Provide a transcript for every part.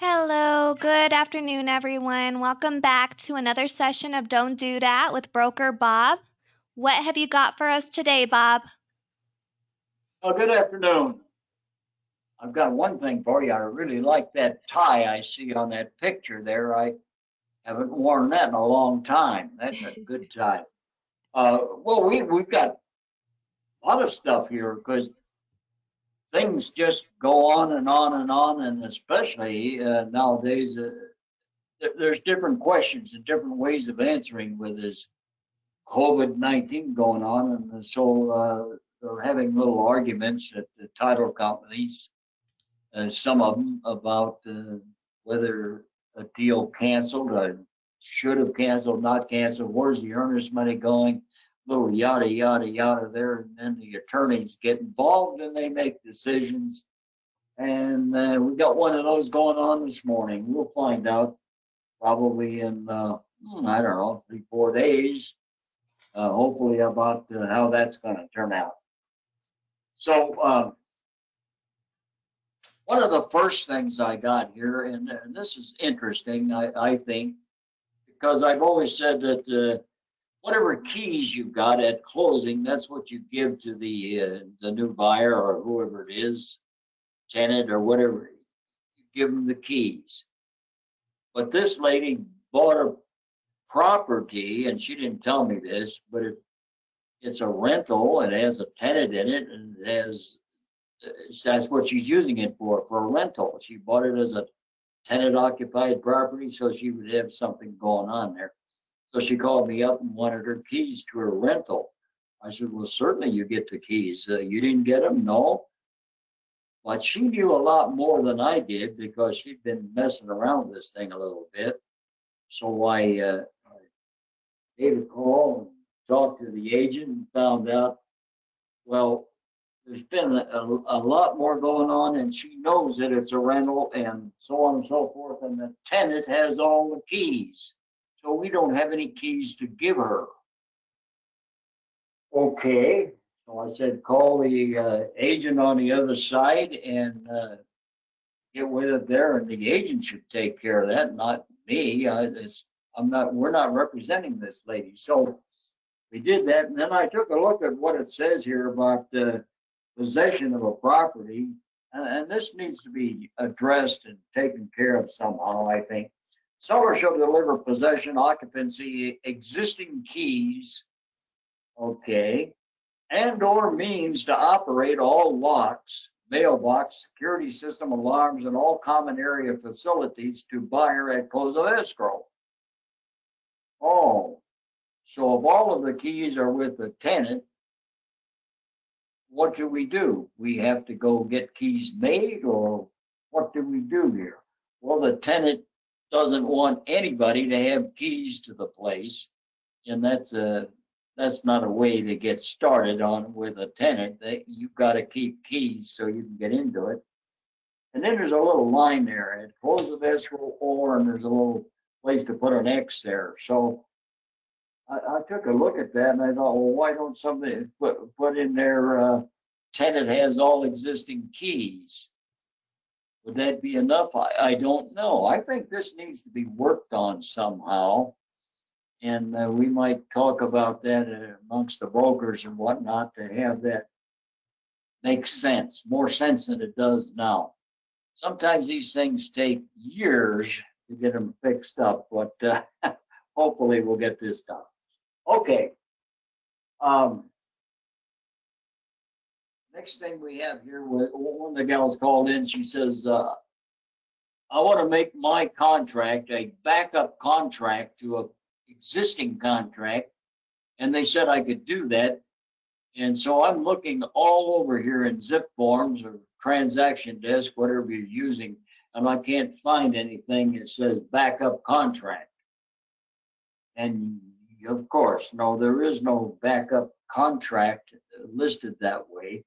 Hello, good afternoon, everyone. Welcome back to another session of Don't Do Dat with Broker Bob. What have you got for us today, Bob? Well, good afternoon. I've got one thing for you. I really like that tie I see on that picture there. I haven't worn that in a long time. That's a good tie. We've got a lot of stuff here because things just go on and on and on, and especially nowadays, there's different questions and different ways of answering with this COVID-19 going on, and so they're having little arguments at the title companies, some of them about whether a deal canceled, should have canceled, not canceled, where's the earnest money going, little yada, yada, yada there. And then the attorneys get involved and they make decisions. And we got one of those going on this morning. We'll find out probably in, I don't know, 3, 4 days, hopefully about how that's going to turn out. So, one of the first things I got here, and this is interesting, I think, because I've always said that whatever keys you got at closing, that's what you give to the new buyer or whoever it is, tenant or whatever. You give them the keys. But this lady bought a property, and she didn't tell me this, but it's a rental. It has a tenant in it, and it has that's what she's using it for a rental. She bought it as a tenant occupied property, so she would have something going on there. So she called me up and wanted her keys to her rental. I said, well, certainly you get the keys. You didn't get them? No. But she knew a lot more than I did because she'd been messing around with this thing a little bit. So I gave a call and talked to the agent and found out, well, there's been a lot more going on, and she knows that it's a rental and so on and so forth, and the tenant has all the keys. So we don't have any keys to give her. Okay. So I said, call the agent on the other side and get with it there, and the agent should take care of that, not me. We're not representing this lady. So we did that, and then I took a look at what it says here about possession of a property, and this needs to be addressed and taken care of somehow, I think. Seller shall deliver possession, occupancy, existing keys, okay, and or means to operate all locks, mailbox, security system, alarms, and all common area facilities to buyer at close of escrow. Oh, so if all of the keys are with the tenant, what do? We have to go get keys made, or what do we do here? Well, the tenant doesn't want anybody to have keys to the place, and that's not a way to get started on with a tenant. You've got to keep keys so you can get into it. And then there's a little line there at close of escrow, or, and there's a little place to put an X there. So I took a look at that and I thought, well, why don't somebody put in there, tenant has all existing keys? Would that be enough? I don't know. I think this needs to be worked on somehow. And we might talk about that amongst the brokers and whatnot to have that make sense, more sense than it does now. Sometimes these things take years to get them fixed up, but hopefully we'll get this done. Okay. Next thing we have here, one of the gals called in. She says, I want to make my contract a backup contract to an existing contract. And they said I could do that. And so I'm looking all over here in zip forms or transaction desk, whatever you're using, and I can't find anything that says backup contract. And of course, no, there is no backup contract listed that way.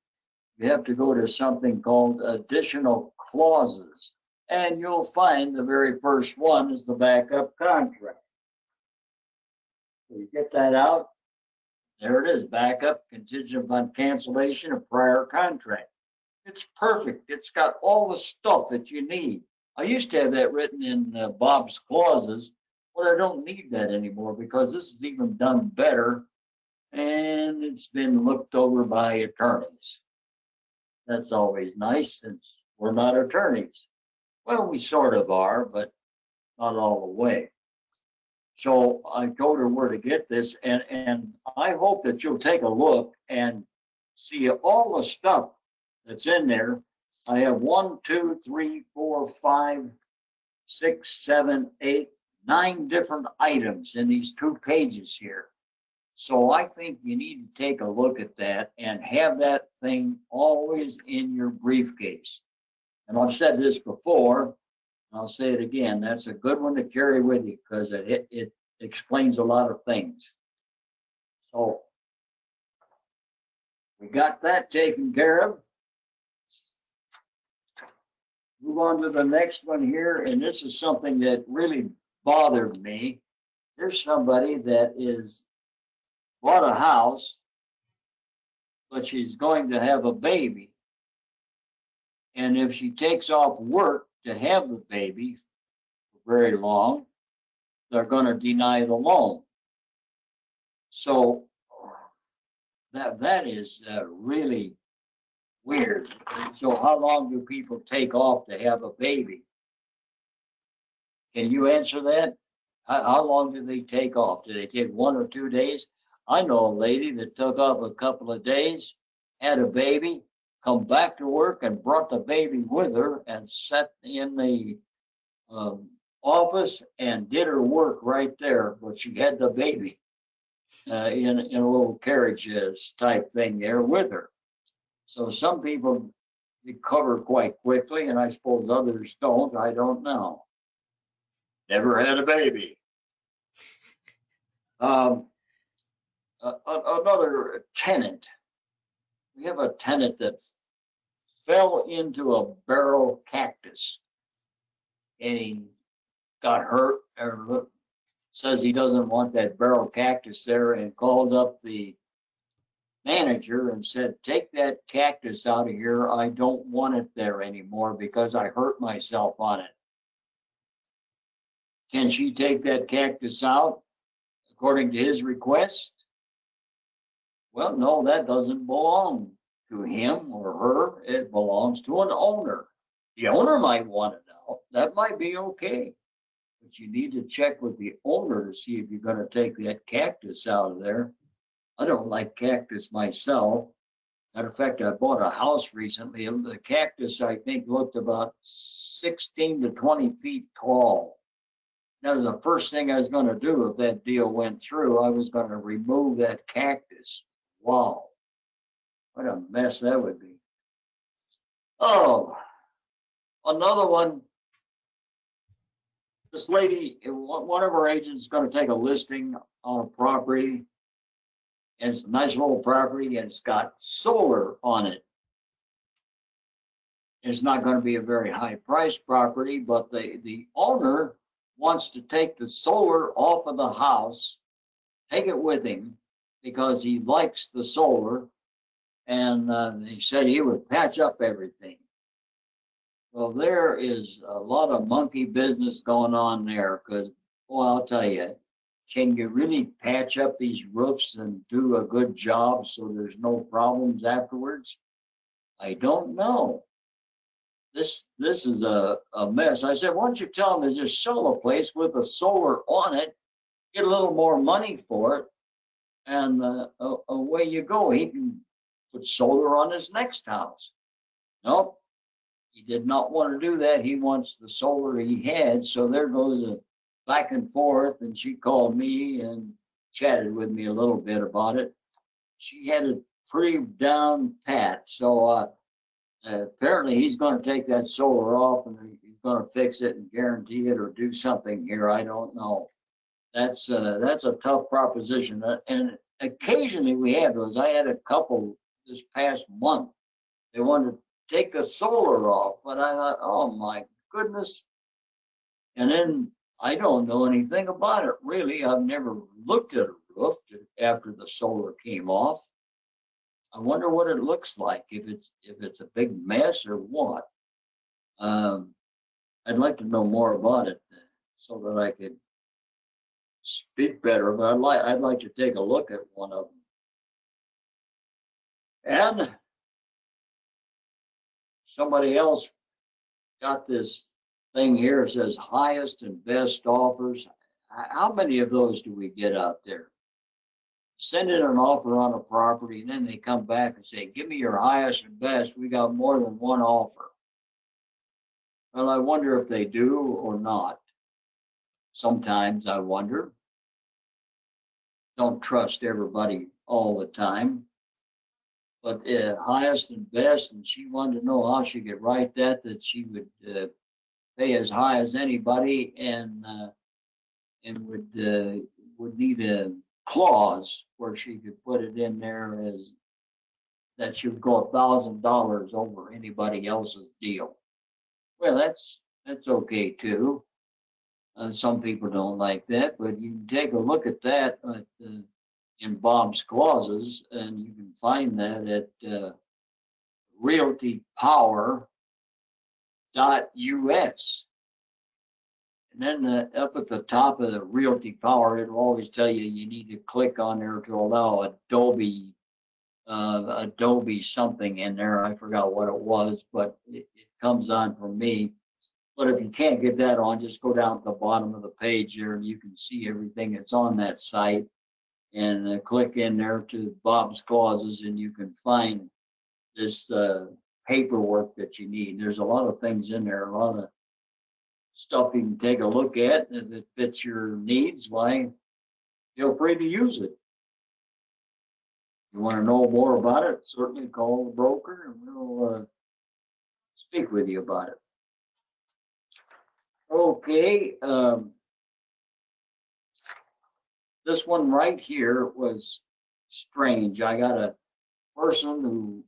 You have to go to something called additional clauses, and you'll find the very first one is the backup contract. So you get that out, there it is, backup contingent upon cancellation of prior contract. It's perfect. It's got all the stuff that you need. I used to have that written in Bob's clauses, but I don't need that anymore because this is even done better and it's been looked over by attorneys. That's always nice since we're not attorneys. Well, we sort of are, but not all the way. So I told her where to get this, and I hope that you'll take a look and see all the stuff that's in there. I have 1, 2, 3, 4, 5, 6, 7, 8, 9 different items in these 2 pages here. So I think you need to take a look at that and have that thing always in your briefcase. And I've said this before, I'll say it again. That's a good one to carry with you because it explains a lot of things. So we got that taken care of. Move on to the next one here, and this is something that really bothered me. There's somebody that is bought a house, but she's going to have a baby. And if she takes off work to have the baby for very long, they're going to deny the loan. So that is really weird. So how long do people take off to have a baby? Can you answer that? How long do they take off? Do they take 1 or 2 days? I know a lady that took off a couple of days, had a baby, come back to work and brought the baby with her and sat in the office and did her work right there. But she had the baby in a little carriage type thing there with her. So some people recover quite quickly, and I suppose others don't. I don't know. Never had a baby. Another tenant. We have a tenant that fell into a barrel cactus, and he got hurt, or says he doesn't want that barrel cactus there, and called up the manager and said, take that cactus out of here. I don't want it there anymore because I hurt myself on it. Can she take that cactus out according to his request? Well, no, that doesn't belong to him or her. It belongs to an owner. The owner might want it out. That might be okay. But you need to check with the owner to see if you're going to take that cactus out of there. I don't like cactus myself. Matter of fact, I bought a house recently. The cactus, I think, looked about 16 to 20 feet tall. That was the first thing I was going to do if that deal went through. I was going to remove that cactus. Wow. What a mess that would be. Oh, another one. This lady, one of our agents is going to take a listing on a property. And it's a nice little property, and it's got solar on it. It's not going to be a very high priced property, but the owner wants to take the solar off of the house, take it with him because he likes the solar, and he said he would patch up everything. Well, there is a lot of monkey business going on there because, well, I'll tell you, can you really patch up these roofs and do a good job so there's no problems afterwards? I don't know. This is a mess. I said, why don't you tell them to just sell a place with a solar on it, get a little more money for it, and away you go. He can put solar on his next house. Nope, he did not want to do that. He wants the solar he had. So there goes a back and forth, and she called me and chatted with me a little bit about it. She had it pretty down pat. So apparently he's going to take that solar off and he's going to fix it and guarantee it or do something here. I don't know. That's a tough proposition. And occasionally we have those. I had a couple this past month. They wanted to take the solar off, but I thought, oh my goodness. And then I don't know anything about it, really. I've never looked at a roof after the solar came off. I wonder what it looks like, if it's a big mess or what. I'd like to know more about it so that I could speak better. But I'd like to take a look at one of them. And somebody else got this thing here. It says highest and best offers. How many of those do we get out there? Send in an offer on a property, and then they come back and say, give me your highest and best. We got more than one offer. Well, I wonder if they do or not. Sometimes I wonder. Don't trust everybody all the time. But highest and best, and she wanted to know how she could write that she would pay as high as anybody, and would need a clause where she could put it in there as that she would go $1,000 over anybody else's deal. Well, that's okay too. Some people don't like that, but you can take a look at that in Bob's clauses, and you can find that at realtypower.us. And then up at the top of the Realty Power, it'll always tell you you need to click on there to allow Adobe something in there. I forgot what it was, but it comes on for me. But if you can't get that on, just go down to the bottom of the page there and you can see everything that's on that site, and click in there to Bob's clauses, and you can find this paperwork that you need. There's a lot of things in there, a lot of stuff you can take a look at. If it fits your needs, why, feel free to use it. If you want to know more about it, certainly call the broker and we'll speak with you about it. Okay, this one right here was strange. I got a person who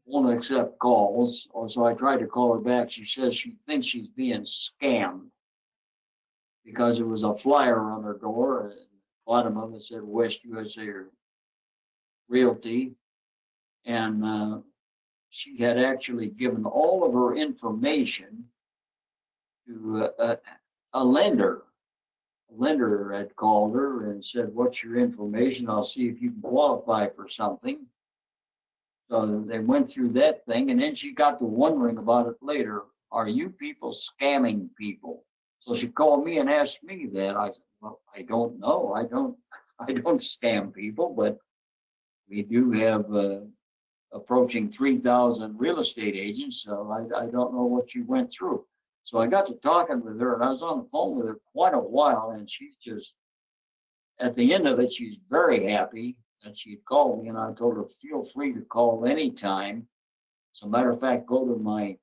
won't accept calls, so I tried to call her back. She says she thinks she's being scammed because there was a flyer on her door, and the bottom of it said West USA Realty, and she had actually given all of her information to a lender. A lender had called her and said, what's your information? I'll see if you can qualify for something. So they went through that thing, and then she got to wondering about it later. Are you people scamming people? So she called me and asked me that. I said, well, I don't know. I don't scam people, but we do have approaching 3,000 real estate agents, so I don't know what you went through. So I got to talking with her, and I was on the phone with her quite a while, and she's just, at the end of it, she's very happy that she had called me, and I told her, feel free to call anytime. As a matter of fact, go to my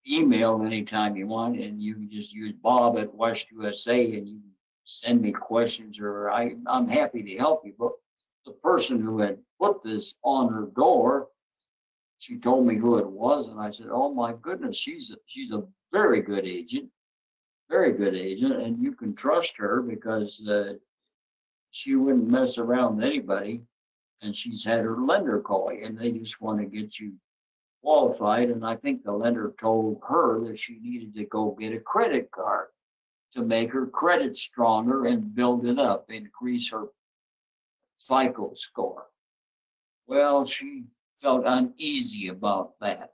email anytime you want, and you can just use Bob at West USA, and you send me questions, or I'm happy to help you. But the person who had put this on her door, she told me who it was, and I said, oh my goodness, she's a very good agent, and you can trust her because she wouldn't mess around with anybody. And she's had her lender call you, and they just want to get you qualified. And I think the lender told her that she needed to go get a credit card to make her credit stronger and build it up, increase her FICO score. Well, she felt uneasy about that.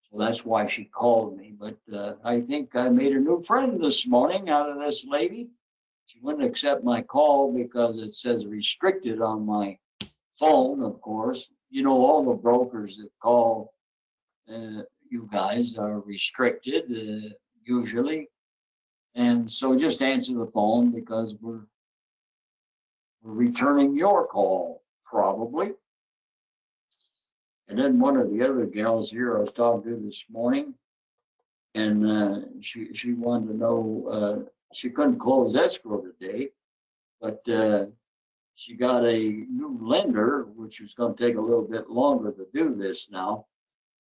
So that's why she called me. But I think I made a new friend this morning out of this lady. She wouldn't accept my call because it says restricted on my phone, of course. You know, all the brokers that call you guys are restricted usually. And so just answer the phone because we're returning your call, probably. And then one of the other gals here I was talking to this morning, and she wanted to know, she couldn't close escrow today, but she got a new lender, which is going to take a little bit longer to do this now.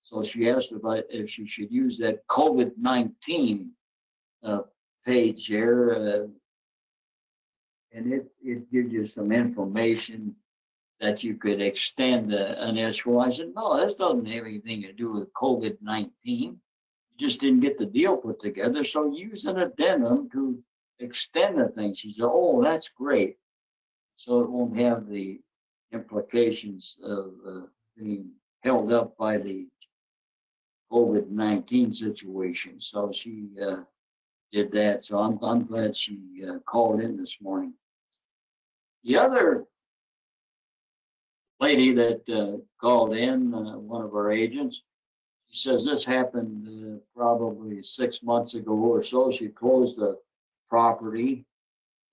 So she asked if she should use that COVID-19 page here, and it gives you some information that you could extend an escrow. I said, no, this doesn't have anything to do with COVID-19. just didn't get the deal put together. So use an addendum to extend the thing. She said, oh, that's great. So it won't have the implications of being held up by the COVID-19 situation. So she did that. So I'm glad she called in this morning. The other lady that called in, one of our agents, she says this happened probably 6 months ago or so. She closed the property,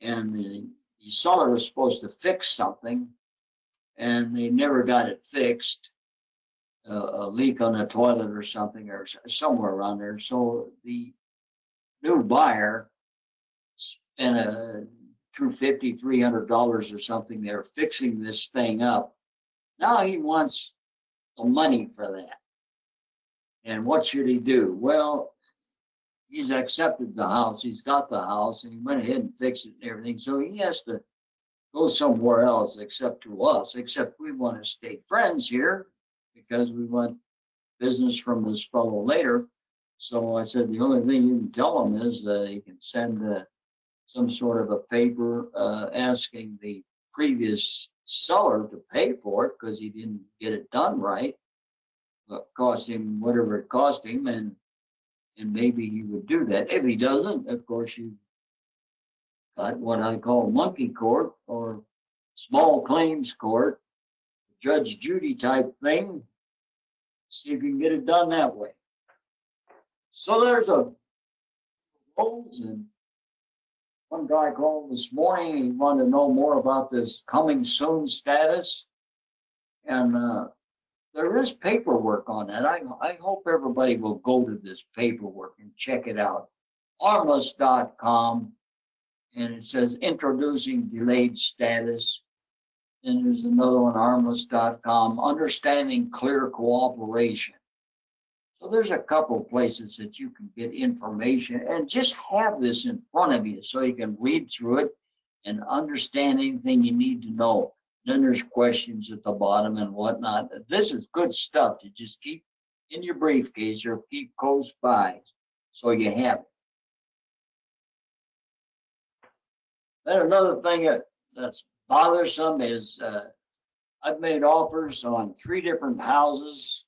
and the seller was supposed to fix something, and they never got it fixed. A leak on the toilet or something, or somewhere around there. So the new buyer spent a $250, $300 or something there fixing this thing up. Now he wants the money for that. And what should he do? Well, he's accepted the house. He's got the house, and he went ahead and fixed it and everything. So he has to go somewhere else except to us, except we want to stay friends here because we want business from this fellow later. So I said, the only thing you can tell him is that he can send some sort of a paper asking the previous seller to pay for it because he didn't get it done right. It cost him whatever it cost him, and maybe he would do that. If he doesn't, of course, you got what I call monkey court or small claims court, Judge Judy type thing. See if you can get it done that way. So there's a rules, and one guy called this morning. He wanted to know more about this coming soon status, and there is paperwork on that. I hope everybody will go to this paperwork and check it out. Armless.com, and it says introducing delayed status. And there's another one, armless.com, understanding clear cooperation. So there's a couple of places that you can get information and just have this in front of you so you can read through it and understand anything you need to know. Then there's questions at the bottom and whatnot. This is good stuff to just keep in your briefcase or keep close by so you have it. Then another thing that's bothersome is I've made offers on 3 different houses,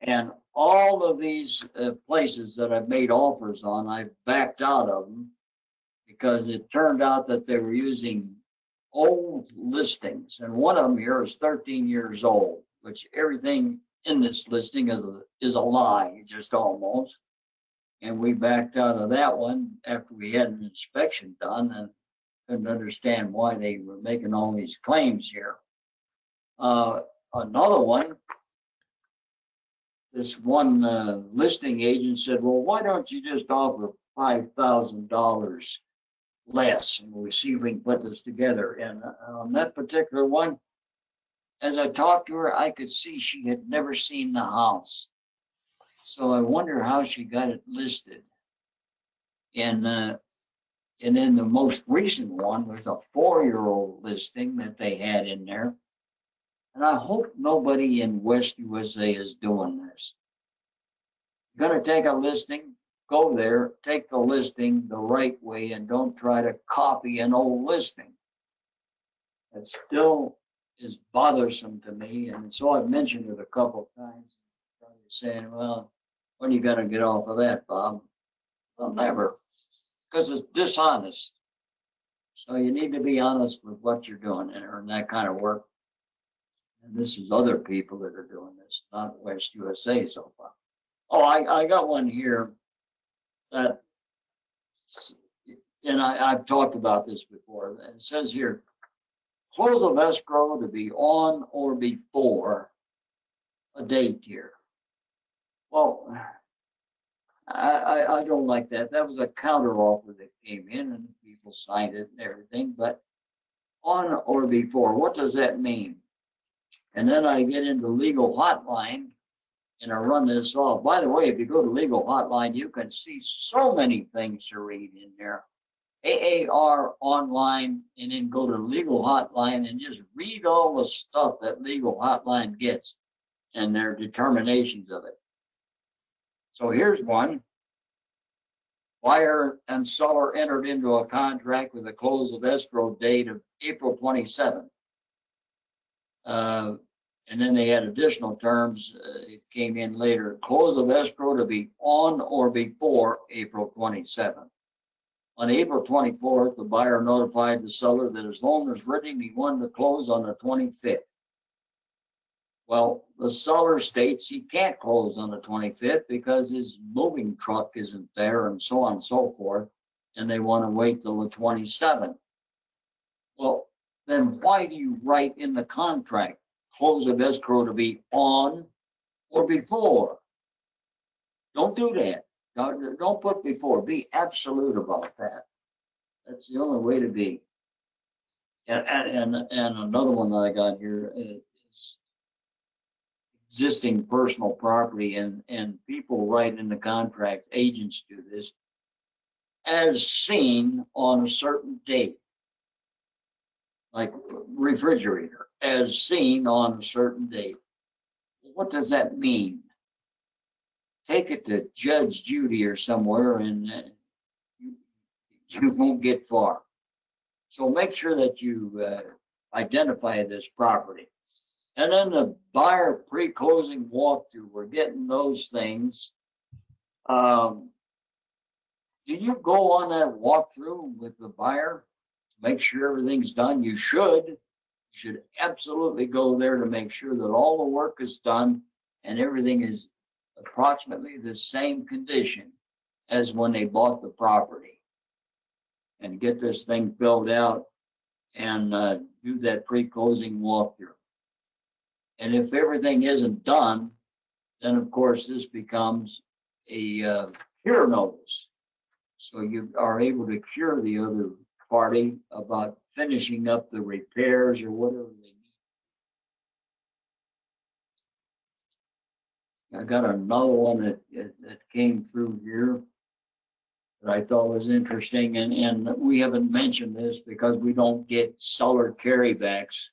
and all of these places that I've made offers on, I've backed out of them because it turned out that they were using old listings, and one of them here is 13 years old, which everything in this listing is a lie, just almost. And we backed out of that one after we had an inspection done and couldn't understand why they were making all these claims here. Another one, this one listing agent said, well, why don't you just offer $5,000 less and we'll see if we can put this together. And on that particular one, as I talked to her, I could see she had never seen the house. So I wonder how she got it listed. And then the most recent one was a 4-year-old listing that they had in there. And I hope nobody in West USA is doing this. You're going to take a listing, go there, take the listing the right way, and don't try to copy an old listing. It still is bothersome to me. And so I've mentioned it a couple of times. Saying, well, when are you going to get off of that, Bob? Well, never, because it's dishonest. So you need to be honest with what you're doing and that kind of work. And this is other people that are doing this, not West USA so far. Oh, I got one here that, and I've talked about this before. It says here, close of escrow to be on or before a date here. Well, I don't like that. That was a counter offer that came in and people signed it and everything, but on or before, what does that mean? And then I get into Legal Hotline and I run this off. By the way, if you go to Legal Hotline, you can see so many things to read in there. AAR online, and then go to Legal Hotline and just read all the stuff that Legal Hotline gets and their determinations of it. So here's one. Buyer and seller entered into a contract with a close of escrow date of April 27th. And then they had additional terms. It came in later. Close of escrow to be on or before April 27th. On April 24th, the buyer notified the seller that his loan was ready and he wanted to close on the 25th. Well, the seller states he can't close on the 25th because his moving truck isn't there and so on and so forth, and they want to wait till the 27th. Well, then why do you write in the contract, close of escrow to be on or before? Don't do that. Don't put before. Be absolute about that. That's the only way to be. And another one that I got here is existing personal property, and people write in the contract, agents do this, as seen on a certain date, like refrigerator, as seen on a certain date. What does that mean? Take it to Judge Judy or somewhere, and you won't get far. So make sure that you identify this property. And then the buyer pre-closing walkthrough, we're getting those things. Do you go on that walkthrough with the buyer to make sure everything's done? You should. You should absolutely go there to make sure that all the work is done and everything is approximately the same condition as when they bought the property. And get this thing filled out and do that pre-closing walkthrough. And if everything isn't done, then of course this becomes a cure notice. So you are able to cure the other party about finishing up the repairs or whatever they need. I got another one that came through here that I thought was interesting, and we haven't mentioned this because we don't get seller carrybacks.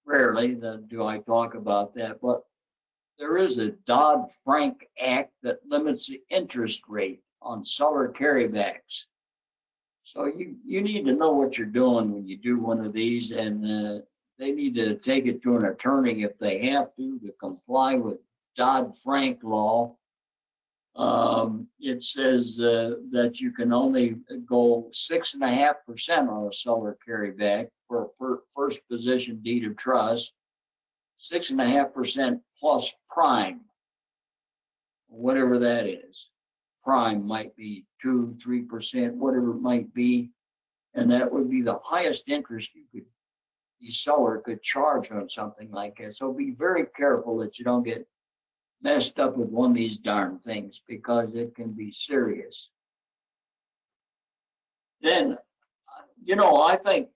Rarely do I talk about that, but there is a Dodd-Frank Act that limits the interest rate on seller carrybacks. So you need to know what you're doing when you do one of these, and they need to take it to an attorney if they have to comply with Dodd-Frank law. It says that you can only go 6.5% on a seller carryback for a first position deed of trust, 6.5% plus prime, whatever that is. Prime might be 2-3%, whatever it might be, and that would be the highest interest the seller could charge on something like that. So be very careful that you don't get messed up with one of these darn things because it can be serious. Then, I think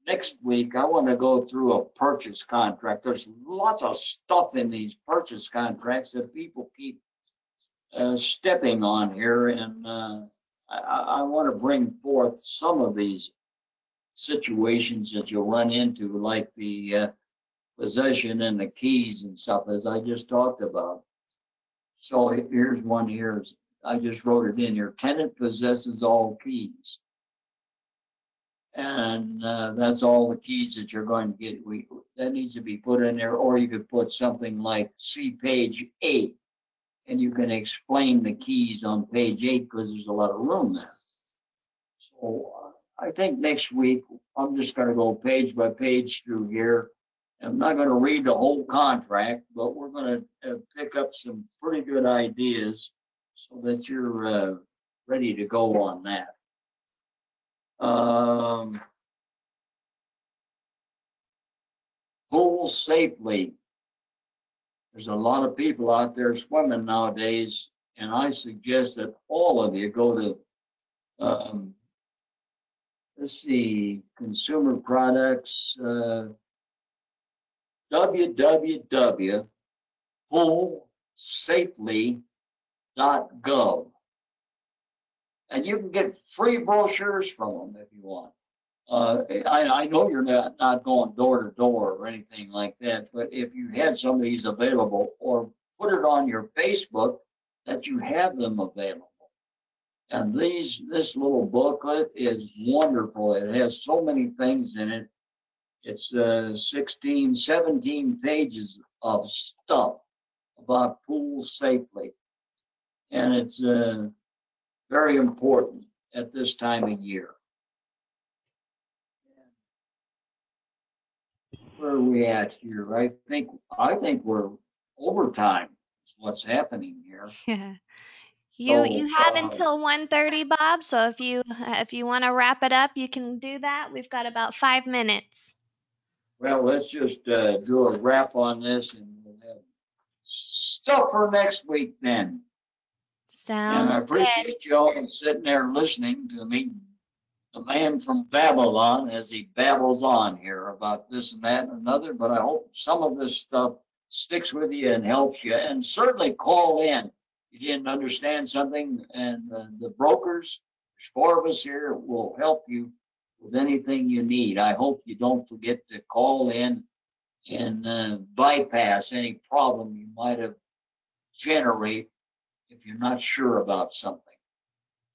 next week I want to go through a purchase contract. There's lots of stuff in these purchase contracts that people keep stepping on here, and I want to bring forth some of these situations that you'll run into, like the possession and the keys and stuff, as I just talked about. So here's one here. I just wrote it in here. Tenant possesses all keys. And that's all the keys that you're going to get. That needs to be put in there, or you could put something like see page 8, and you can explain the keys on page 8 because there's a lot of room there. So I think next week I'm just going to go page by page through here. I'm not going to read the whole contract, but we're going to pick up some pretty good ideas so that you're ready to go on that. Pool safely. There's a lot of people out there swimming nowadays, and I suggest that all of you go to, let's see, consumer products, www.poolsafely.gov. And you can get free brochures from them if you want. I know you're not going door to door or anything like that, but if you had some of these available, or put it on your Facebook that you have them available. And this little booklet is wonderful. It has so many things in it. It's 16, 17 pages of stuff about pools safely. And it's very important at this time of year. Where are we at here? I think we're overtime is what's happening here. Yeah. You So have until 1:30, Bob, so if you want to wrap it up, you can do that. We've got about 5 minutes. well, let's just do a wrap on this and we'll have stuff for next week then. And I Sounds good. appreciate you all sitting there listening to me, the man from Babylon, as he babbles on here about this and that and another. But I hope some of this stuff sticks with you and helps you. And certainly call in. If you didn't understand something, and the brokers, there's 4 of us here, will help you with anything you need. I hope you don't forget to call in and bypass any problem you might have generate if you're not sure about something.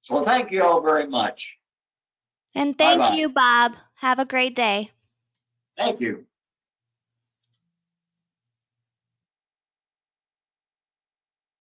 So thank you all very much. And Bye thank bye. you, Bob. Have a great day. Thank you.